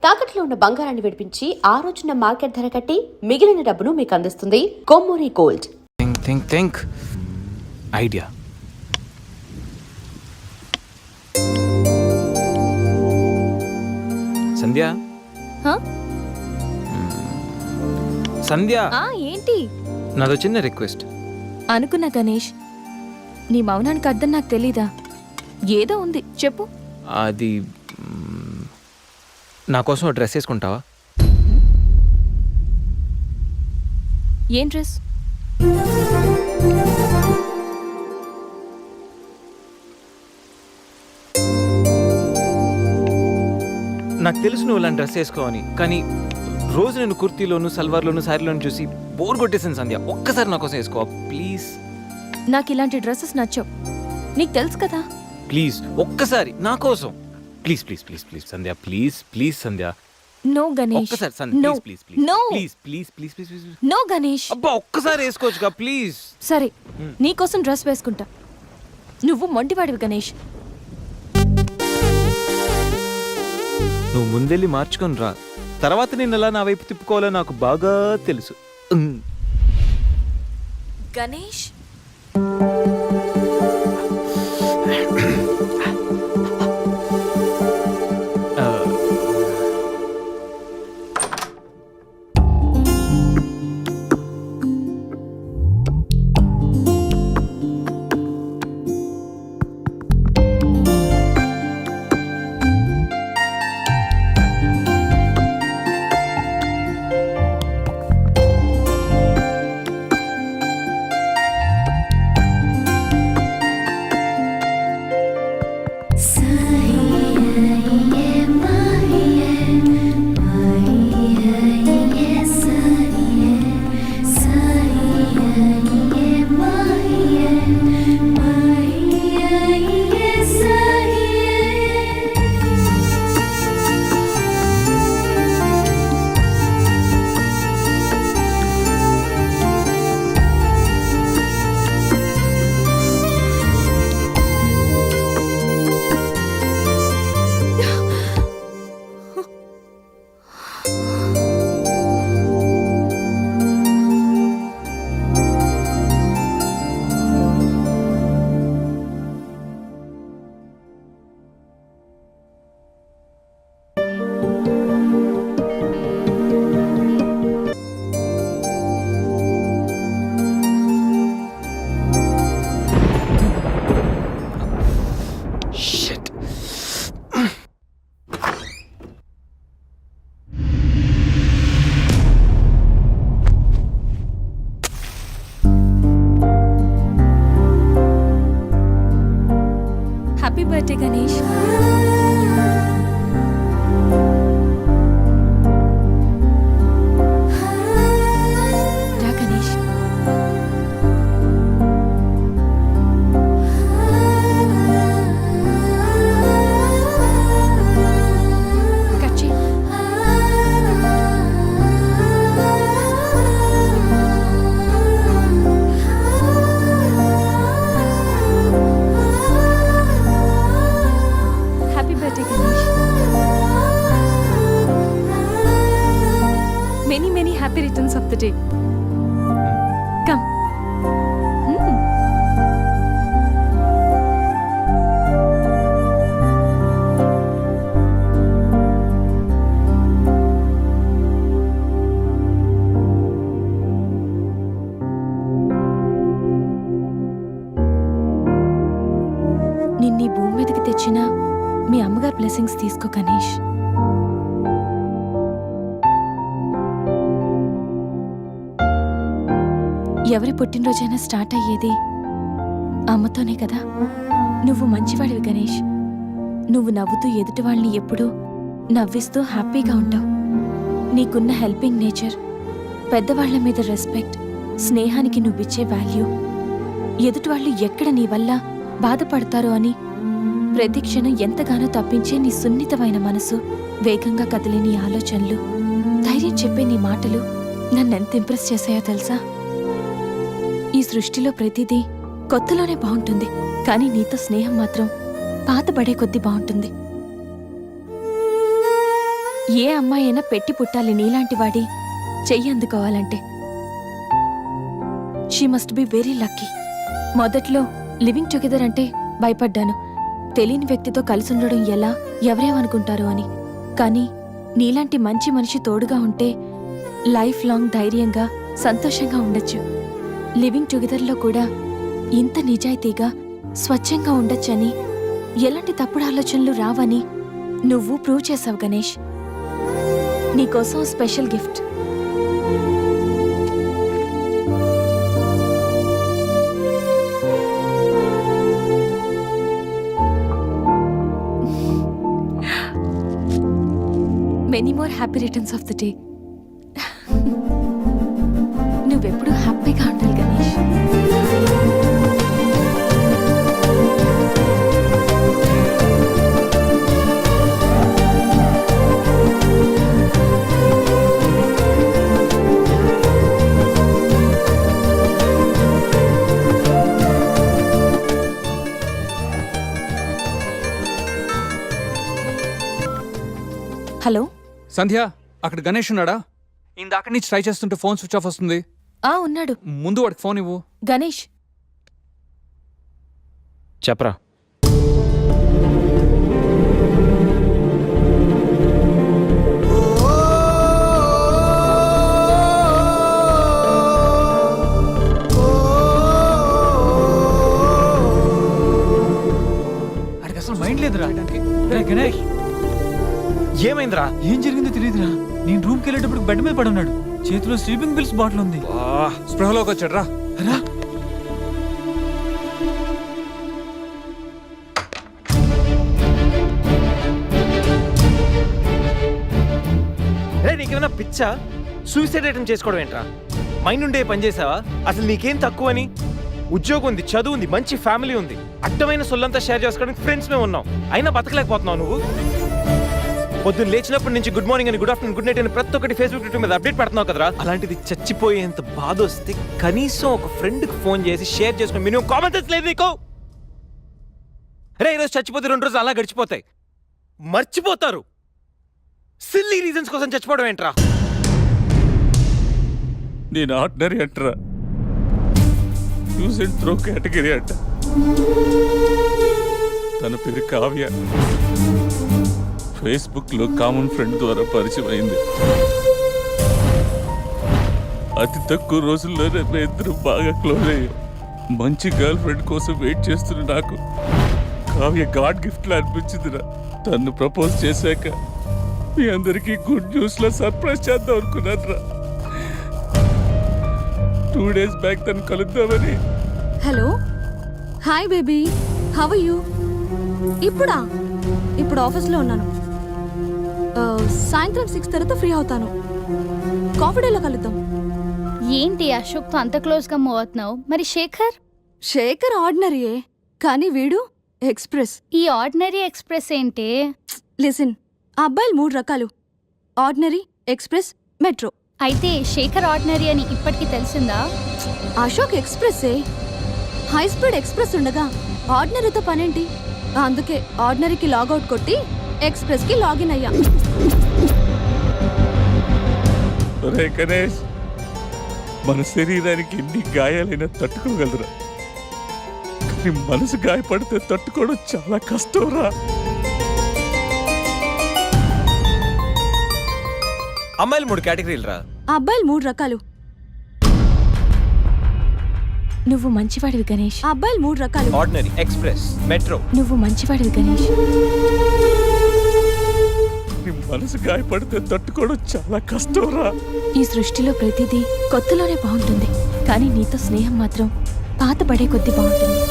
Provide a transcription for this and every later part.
తాకట్లో ఉన్న బంగారాన్ని విడిపించి ఆ రోజున మార్కెట్ ధర కట్టి మిగిలిన డబ్బును మీకు అందిస్తుంది Kommuri gold. Think idea. Sandhya Sandhya, ఏంటి? నాదో చిన్న రిక్వెస్ట్. అనుకున్నా గణేష్, నీ మౌనానికి అర్థం నాకు తెలీదా? ఏదో ఉంది, చెప్పు. అది నా కోసం డ్రెస్ వేసుకుంటావా? ఏం డ్రెస్? నాకు తెలుసు నువ్వు ఇలాంటి డ్రెస్ వేసుకోవని, కానీ రోజు నేను కుర్తీలోను సల్వార్లోను శారీలోను చూసి బోర్ కొట్టేసాను సంధ్య. ఒక్కసారి నా కోసం వేసుకోవా ప్లీజ్? నాకు ఇలాంటి డ్రెస్సెస్ నచ్చవు, నీకు తెలుసు కదా. ప్లీజ్ ఒక్కసారి నా కోసం, please please please please Sandhya, please please Sandhya. No Ganesh, ఒక్కసారి Sandhya, no please please no please please please please please. No Ganesh. అబ్బా ఒక్కసారి వేసుకోవచ్చుగా ప్లీజ్. సరే, నీకోసం డ్రెస్ వేసుకుంటా. నువ్వు మొండివాడివి గణేష్. నువ్వు ముందెళ్ళి మార్చుకొని రా, తర్వాత నేను ఎలా నా వైపు తిప్పుకోవాలో నాకు బాగా తెలుసు. Ganesh, happy birthday Ganesh. రా గణేష్. కట్ చేయి. Happy birthday Ganesh. Many many happy returns of the day. Come. నిన్నీ భూమి మీదకి తెచ్చిన మీ అమ్మగారు బ్లెస్సింగ్స్ తీసుకో గణేష్. ఎవరి పుట్టినరోజైనా స్టార్ట్ అయ్యేది అమ్మతోనే కదా. నువ్వు మంచివాడివి గణేష్. నువ్వు నవ్వుతూ ఎదుటి వాళ్ళని ఎప్పుడూ నవ్విస్తూ హ్యాపీగా ఉంటావు. నీకున్న హెల్పింగ్ నేచర్, పెద్దవాళ్ల మీద రెస్పెక్ట్, స్నేహానికి నువ్విచ్చే వాల్యూ, ఎదుటి వాళ్ళు ఎక్కడ నీ వల్ల బాధపడతారో అని ప్రతి క్షణం ఎంతగానో తప్పించే నీ సున్నితమైన మనసు, వేగంగా కదిలే నీ ఆలోచనలు, ధైర్యం చెప్పే నీ మాటలు నన్నెంత ఇంప్రెస్ చేశాయో తెలుసా? ఈ సృష్టిలో ప్రతిదీ కొత్తలోనే బాగుంటుంది, కానీ నీతో స్నేహం మాత్రం పాతబడే కొద్దీ బాగుంటుంది. ఏ అమ్మాయి అయినా పెట్టి పుట్టాలి నీలాంటి వాడి చెయ్యి అందుకోవాలంటే. She must be very lucky. మొదట్లో లివింగ్ టుగెదర్ అంటే భయపడ్డాను. తెలియని వ్యక్తితో కలిసి ఉండడం ఎలా, ఎవరేమనుకుంటారో అని. కానీ నీలాంటి మంచి మనిషి తోడుగా ఉంటే లైఫ్ లాంగ్ ధైర్యంగా సంతోషంగా ఉండొచ్చు. లివింగ్ టుగెదర్లో కూడా ఇంత నిజాయితీగా స్వచ్ఛంగా ఉండొచ్చని, ఎలాంటి తప్పుడు ఆలోచనలు రావని నువ్వు ప్రూవ్ చేసావు గణేష్. నీకోసం special gift. Many more happy returns of the day. నువ్వెప్పుడు హ్యాపీగా ఉండాలి గణేష్. హలో. సంధ్య, అక్కడ గణేష్ ఉన్నాడా? ఇందాక నుంచి ట్రై చేస్తుంటే ఫోన్ స్విచ్ ఆఫ్ వస్తుంది. ఉన్నాడు. ముందు వాడికి ఫోన్ ఇవ్వు. గణేష్, చెప్పరా. అడికి అసలు మైండ్ లేదురా. రే గణేష్, ఏమైందిరా? ఏం జరిగిందో తెలియదురా. నేను రూమ్కి వెళ్ళేటప్పుడు బెడ్ మీద పడి ఉన్నాడు. చేతిలో స్లీపింగ్ పిల్స్ బాటిల్ ఉంది. స్పృహలోకి వచ్చాడు రా. రా. రే, నీకేమైనా పిచ్చా? సూసైడ్ అటెంప్ట్ చేసుకోవడం ఏంట్రా? మైండ్ ఉండే పని చేసావా? అసలు నీకేం తక్కువ అని? ఉద్యోగం ఉంది, చదువు ఉంది, మంచి ఫ్యామిలీ ఉంది, అడ్డమైన సొల్లంతా షేర్ చేసుకోవడానికి ఫ్రెండ్స్ మేము ఉన్నాం. అయినా బతకలేకపోతున్నావు నువ్వు. పొద్దున్న లేచినప్పటి నుంచి గుడ్ మార్నింగ్ అని, గుడ్ ఆఫ్టర్నూన్, గుడ్ నైట్ అని ప్రతి ఒక్కటి ఫేస్బుక్ ట్విట్టర్ మీద అప్డేట్ పెడుతున్నావు కదరా. అలాంటిది చచ్చిపోయేంత బాధ వస్తే కనీసం ఒక ఫ్రెండ్కి ఫోన్ చేసి షేర్ చేసుకుని మినిమం కామన్ సెన్స్ లేదు నీకు? రే, ఈరోజు చచ్చిపోతే 2 రోజులు అలా గడిచిపోతాయి, మర్చిపోతారు. సిల్లీ రీజన్స్ కోసం చచ్చిపోవడం ఏంట్రా? నేను ఆర్డినరీ అంటరా, యూజ్ అండ్ త్రో కేటగిరీ అంట. తన పేరు కావ్య. ఫేస్బుక్లో కామన్ ఫ్రెండ్ ద్వారా పరిచయం అయింది. అతి తక్కువ రోజుల్లోనే ఇద్దరు బాగా క్లోజ్ అయ్యాం. మంచి గర్ల్ ఫ్రెండ్ కోసం వెయిట్ చేస్తున్న నాకు కావ్య గాడ్ గిఫ్ట్ లా అనిపించిందిరా. తను ప్రపోజ్ చేశాక మీ అందరికీ గుడ్ న్యూస్ లో సర్ప్రైజ్ చేద్దాం అనుకున్నాను రా. 2 days బ్యాక్ తను కలుద్దామని. Hello, hi baby, how are you? ఇప్పుడు ఆఫీస్లో ఉన్నాను. సాయంత్రం 6 తర్వాత ఫ్రీ అవుతాను. కాఫీ డేలో కలుద్దాం. ఏంటి అశోక్తో అంత క్లోజ్గా మూవ్ అవుతున్నావు? మరి శేఖర్ ఆర్డినరీయే, కానీ వీడు ఎక్స్ప్రెస్. ఈ ఆర్డినరీ ఎక్స్ప్రెస్ ఏంటి? లిసన్, ఆ అబ్బాయిలు 3 రకాలు: ఆర్డినరీ, ఎక్స్ప్రెస్, మెట్రో. అయితే శేఖర్ ఆర్డినరీ అని ఇప్పటికి తెలిసిందా? అశోక్ ఎక్స్ప్రెస్సే. హై స్పీడ్ ఎక్స్ప్రెస్ ఉండగా ఆర్డినరీతో పనేంటి? అందుకే ఆర్డినరీకి లాగౌట్ కొట్టి ఎక్స్ప్రెస్కి లాగిన్ అయ్యా. రే గణేష్, మన శరీరానికి ఎన్ని గాయాలైనా తట్టుకోగలరా, కానీ మనసు గాయపడితే తట్టుకోవడం చాలా కష్టంరా. అమ్మాయిలు 3 కేటగిరీలు రా. ఆ అబ్బాయిలు 3 రకాలు. నువ్వు మంచివాడివి గణేష్. ఆ అబ్బాయిలు 3 రకాలు. Ordinary, express, metro. నువ్వు మంచివాడివి గణేష్. నీ మనసు గాయపడితే తట్టుకోవడం చాలా కష్టంరా. ఈ సృష్టిలో ప్రతిదీ కొత్తలోనే బాగుంటుంది, కానీ నీతో స్నేహం మాత్రం పాతబడే కొద్దీ బాగుంటుంది.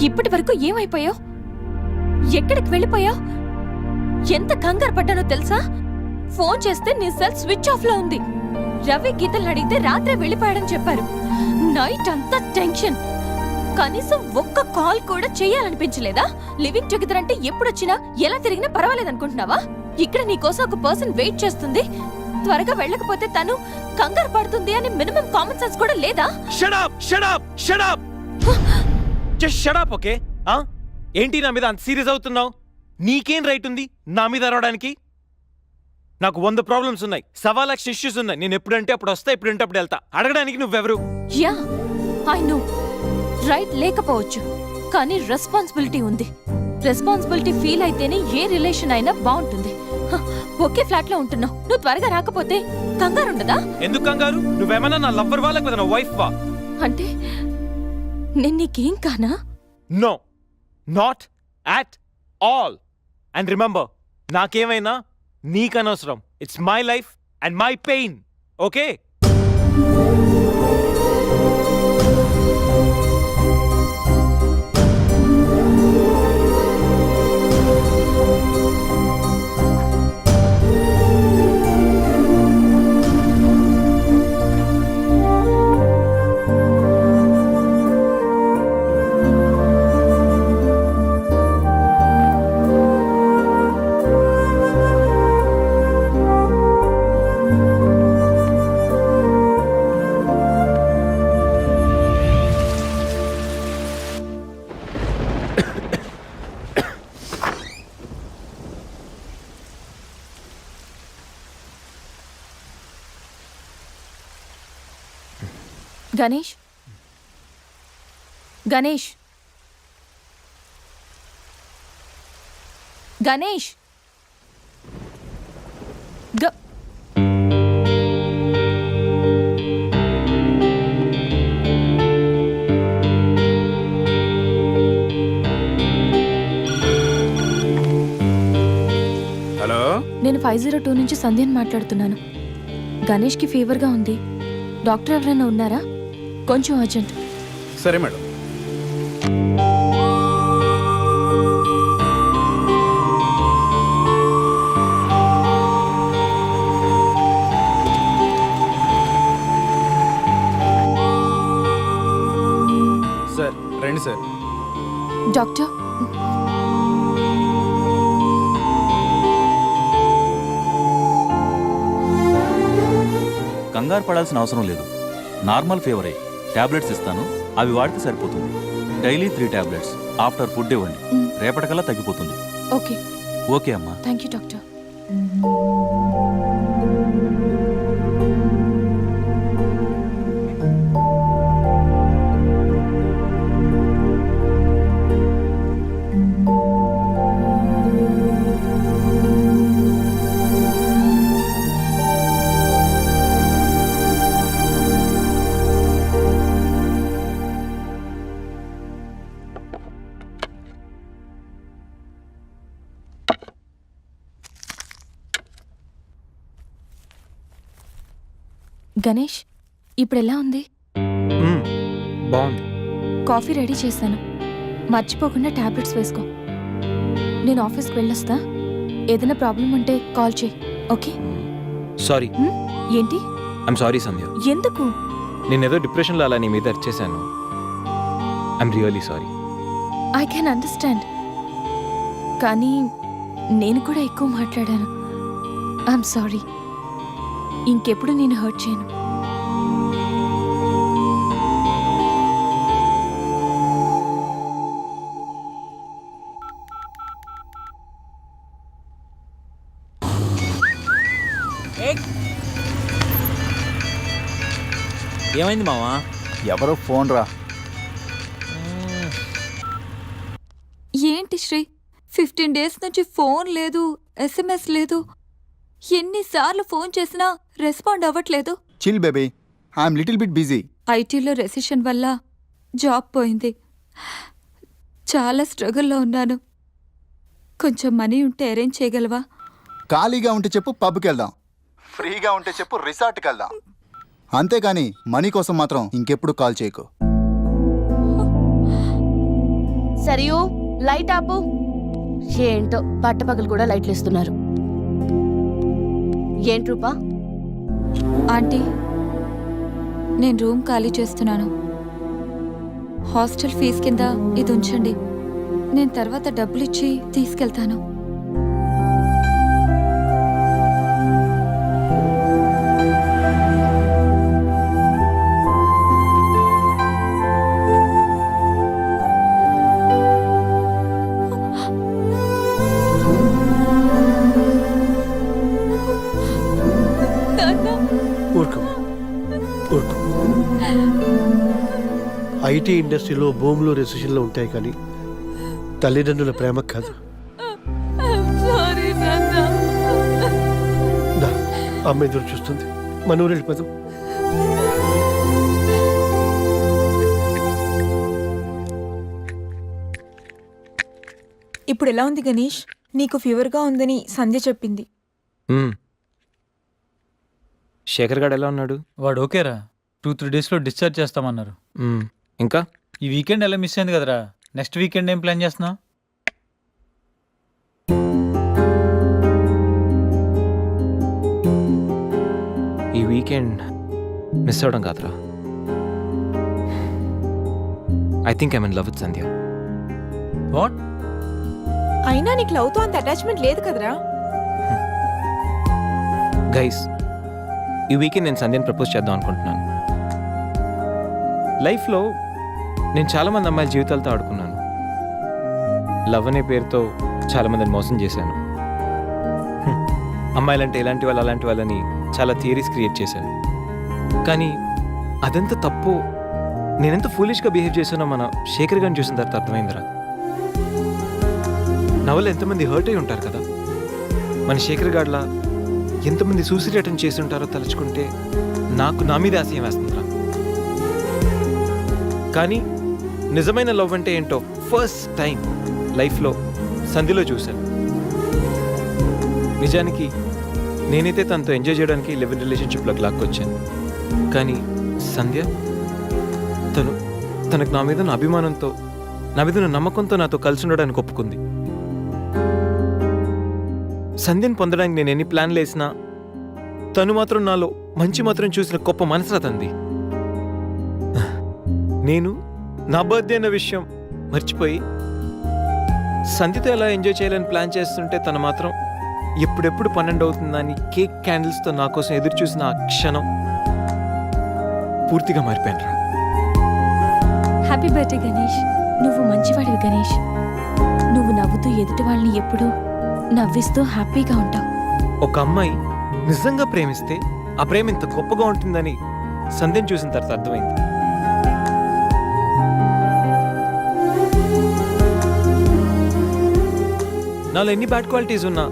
ఇప్పటి వరకు ఏమైపోయావు? ఎక్కడికి వెళ్ళిపోయావు? ఎంత కంగారు పడ్డానో తెలుసా? ఫోన్ చేస్తే నీ సెల్ స్విచ్ ఆఫ్ లో ఉంది. రవి గీతలు అడిగితే రాత్రే వెళ్ళిపోయాడని చెప్పారు. నైట్ అంతా టెన్షన్. కనీసం ఒక్క కాల్ కూడా చేయాలనిపించలేదా? లివింగ్ టుగెదర్ అంటే ఎప్పుడొచ్చినా ఎలా తిరిగినా పర్వాలేదనుకుంటున్నావా? ఇక్కడ నీకోసం ఒక పర్సన్ వెయిట్ చేస్తుంది. త్వరగా వెళ్ళకపోతే తను కంగారు పడుతుంది అని మినిమం కామన్ సెన్స్ కూడా లేదా? Shut up shut up shut up just shut up okay. ఏంటి నా మీద అంత సీరియస్ అవుతున్నావు? నీకేం రైట్ ఉంది నా మీద అరవడానికి? నాకు 100 ప్రాబ్లమ్స్ ఉన్నాయి, 1,00,000 ఇష్యూస్ ఉన్నాయి. నేను ఎప్పుడంటే అప్పుడు వస్తా, ఎప్పుడంటే అప్పుడు వెళ్తా. అడగడానికి నువ్వెవరు? యా ఐ నో, రైట్ లేకపోవచ్చు, కానీ రెస్పాన్సిబిలిటీ ఉంది. రెస్పాన్సిబిలిటీ ఫీల్ అయితేనే ఏ రిలేషన్ అయినా బాగుంటుంది. ఒకే ఫ్లాట్ లో ఉంటున్నావు, నువ్వు త్వరగా రాకపోతే కంగారు ఉండదా? ఎందుకు కంగారు? నువ్వేమన్నా నా లవ్వర్ వాళ్ళకి కదా, నా వైఫ్ వా? అంటే నేను నీకేం కానా? No, not at all. And remember, నాకేమైనా నీకనవసరం. It's my life and my pain, okay? Ganesh, Ganesh, Ganesh, hello, నేను 502 నుంచి సంధ్యని మాట్లాడుతున్నాను. గణేష్కి ఫీవర్గా ఉంది. డాక్టర్ ఎవరైనా ఉన్నారా? కొంచెం అర్జెంట్. సరే మేడం. సార్ రండి సార్. డాక్టర్, కంగారు పడాల్సిన అవసరం లేదు. నార్మల్ ఫీవరే. టాబ్లెట్స్ ఇస్తాను, అవి వాడితే సరిపోతుంది. Daily 3 tablets. ఆఫ్టర్ ఫుడ్ ఇవ్వండి, రేపటికల్లా తగ్గిపోతుంది. ఓకే. ఓకే అమ్మా. Thank you doctor. గణేష్, ఇప్పుడు ఎలా ఉంది? బాగుంది. కాఫీ రెడీ చేశాను, మర్చిపోకుండా టాబ్లెట్స్ వేసుకో. నేను ఆఫీస్కి వెళ్ళొస్తా. ఏదైనా ప్రాబ్లం ఉంటే కాల్ చేయి, ఓకే? సారీ. ఏంటి? ఐమ్ సారీ సంధ్య. ఎందుకు? నేనేదో డిప్రెషన్లో అలా నీ మీద వచ్చేసాను. I'm really sorry. I can understand, కానీ నేను కూడా ఎక్కువ మాట్లాడాను. I'm sorry. ఇంకెప్పుడు నేను హర్ట్ చేయను. ఏమైంది మావా? ఎవరో ఫోన్ రా. ఏంటి శ్రీ, 15 డేస్ నుంచి ఫోన్ లేదు, SMS లేదు. ఎన్నిసార్లు ఫోన్ చేసినా రెస్పాండ్ అవ్వట్లేదు. Chill baby, I'm little bit busy. ఐటీలో రెసిషన్ వల్ల జాబ్ పోయింది. చాలా స్ట్రగుల్లో ఉన్నాను. కొంచెం మనీ ఉంటే అరేంజ్ చేయగలవా? ఖాళీగా ఉంటే చెప్పు, పబ్కి వెళ్దాం. ఫ్రీగా ఉంటే చెప్పు, రిసార్ట్కి వెళ్దాం. అంతేగాని మనీ కోసం మాత్రం ఇంకెప్పుడు కాల్ చేయకు. సరియు, లైట్ ఆపు. ఏంటో పట్టపగలు కూడా లైట్లు ఇస్తున్నారు. ఏంటి రూపా? ఆంటీ, నేను రూమ్ ఖాళీ చేస్తున్నాను. హాస్టల్ ఫీజు కింద ఇది ఉంచండి. నేను తర్వాత డబ్బులు ఇచ్చి తీసుకెళ్తాను. ఊరుకో ఊరుకో. ఐటీ ఇండస్ట్రీలో భూములు రెసిషన్లో ఉంటాయి కానీ తల్లిదండ్రుల ప్రేమ కాదు. దా, అమ్మ ఎదురు చూస్తుంది. మన ఊరు వెళ్ళిపోదాం. ఇప్పుడు ఎలా ఉంది గణేష్? నీకు ఫీవర్గా ఉందని సంధ్య చెప్పింది. శేఖర్ గారు ఎలా ఉన్నాడు? వాడు ఓకేరా, 2-3 డేస్లో డిశ్చార్జ్ చేస్తామన్నారు. ఇంకా ఈ వీకెండ్ ఎలా మిస్ అయింది కదరా? నెక్స్ట్ వీకెండ్ ఏం ప్లాన్ చేస్తున్నావు? ఈ వీకెండ్ మిస్ అవ్వడం కాదురా. I think I'm in love with Sandhya. What? అయినా నీకు లవ్తో అంత అటాచ్మెంట్ లేదు కదరా? గైస్, ఈ వీకెండ్ నేను సంధ్యని ప్రపోజ్ చేద్దాం అనుకుంటున్నాను. లైఫ్లో నేను చాలామంది అమ్మాయిల జీవితాలతో ఆడుకున్నాను. లవ్ అనే పేరుతో చాలామందిని మోసం చేశాను. అమ్మాయిలంటే ఇలాంటి వాళ్ళు అలాంటి వాళ్ళని చాలా థియరీస్ క్రియేట్ చేశాను. కానీ అదెంత తప్పు, నేనెంత ఫూలిష్గా బిహేవ్ చేశానో మన శేఖర్ గారిని చూసిన తర్వాత అర్థమైందిరా. నా వల్ల ఎంతమంది హర్ట్ అయి ఉంటారు కదా. మన శేఖర్ గారిలా ఎంతమంది సూసైడ్ అటెంప్ట్ చేసి ఉంటారో తలుచుకుంటే నాకు నా మీద ఆశయం వేస్తుందిరా. కానీ నిజమైన లవ్ అంటే ఏంటో ఫస్ట్ టైం లైఫ్లో సంధ్యలో చూశాను. నిజానికి నేనైతే తనతో ఎంజాయ్ చేయడానికి లివ్ ఇన్ రిలేషన్షిప్లోకి లాక్కొచ్చాను. కానీ సంధ్య తనకు నా మీద ఉన్న అభిమానంతో, నా మీద ఉన్న నమ్మకంతో నాతో కలిసి ఉండడానికి ఒప్పుకుంది. సంధ్యను పొందడానికి నేను ఎన్ని ప్లాన్లు వేసినా తను మాత్రం నాలో మంచి మాత్రం చూసిన గొప్ప మనసురా తంది. నేను నా బర్త్డే అన్న విషయం మర్చిపోయి సంధ్యతో ఎలా ఎంజాయ్ చేయాలని ప్లాన్ చేస్తుంటే తను మాత్రం ఎప్పుడెప్పుడు 12 అవుతుందని కేక్ క్యాండిల్స్తో నా కోసం ఎదురు చూసిన ఆ క్షణం పూర్తిగా మారిపోయాను రా. Happy birthday Ganesh. నువ్వు మంచివాడివి గణేష్. నువ్వు నవ్వుతూ ఎదుటి వాళ్ళని ఎప్పుడూ నవ్విస్తూ హ్యాపీగా ఉంటావు. ఒక అమ్మాయి నిజంగా ప్రేమిస్తే ఆ ప్రేమ ఇంత గొప్పగా ఉంటుందని సంధ్యను చూసిన తర్వాత అర్థమైంది. నాలో ఎన్ని బ్యాడ్ క్వాలిటీస్ ఉన్నా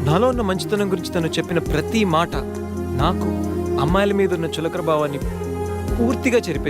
నాలో ఉన్న మంచితనం గురించి తను చెప్పిన ప్రతి మాట నాకు అమ్మాయిల మీద ఉన్న చులకర భావాన్ని పూర్తిగా చెరిపేసింది.